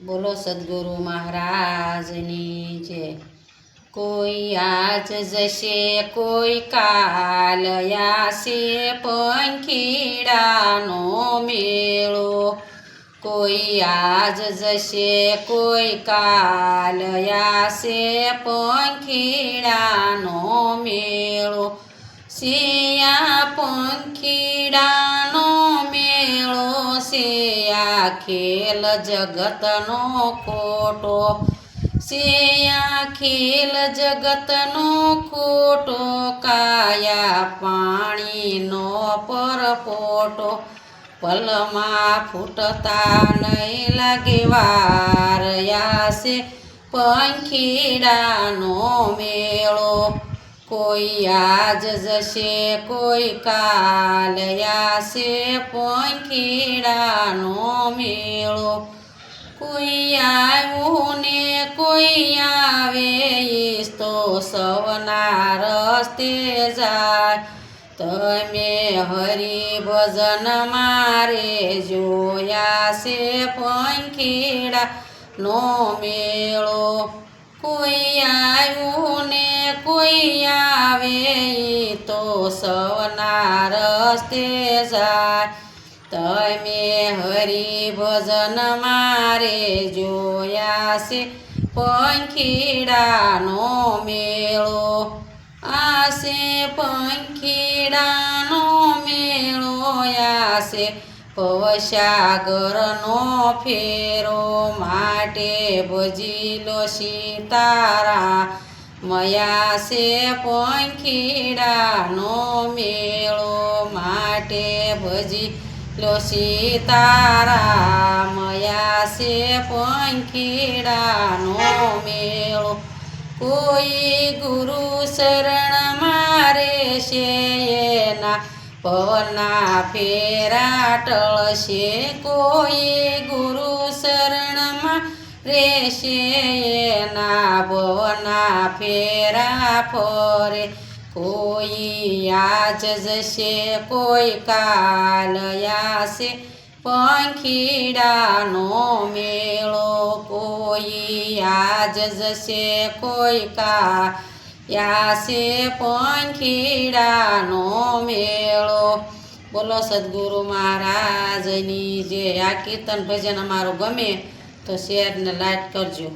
બોલો સદગુરુ મહારાજની જય। કોઈ આજ જશે કોઈ કાલ આશે પંખીડાનો મેળો। કોઈ આજ જશે કોઈ કાલ આશે પંખીડાનો મેળો। સિયા પંખીડાનો મેળો છે આ ખેલ જગતનો ખોટો। છે આ ખેલ જગતનો ખોટો કાયા પાણીનો પરપોટો। પલમાં ફૂટતા નહીં લાગે વાર આશે પંખીડાનો મેળો। કોઈ આજ જશે કોઈ કાલ આશે પંખીડાનો મેળો। કોઈ આવ્યું ને કોઈ આવે ઈ તો સૌના રસ્તે જાય। તમે હરિભજન મારે જોયા છે પંખીડાનો મેળો। કોઈ આવ્યું ને કોઈ આવે ઈ તો સૌના રસ્તે જાય। તમે હરિભજન મારે જોયા છે પંખીડાનો મેળો। આશે પંખીડાનો મેળો આશે ભવસાગરનો ફેરો। માટે ભજી લો સીતારામ આશે પંખીડાનો મેળો। માટે ભજી લો સીતારામ આશે પંખીડાનો મેળો। કોઈ ગુરુ શરણ મારે છે એના ભવના ફેરા ટળશે। કોઈ ગુરુ શરણમાં રહેશે એના ભવના ફેરા ફરે। કોઈ આજ જશે કોઈ કાલ આશે પંખીડાનો મેળો। કોઈ આજ જશે કોઈ કાલ આશે પંખીડાનો મેળો। બોલો સદગુરુ મહારાજની જય। આ કીર્તન ભજન અમારું ગમે તો શેર ને લાઈક કરજો।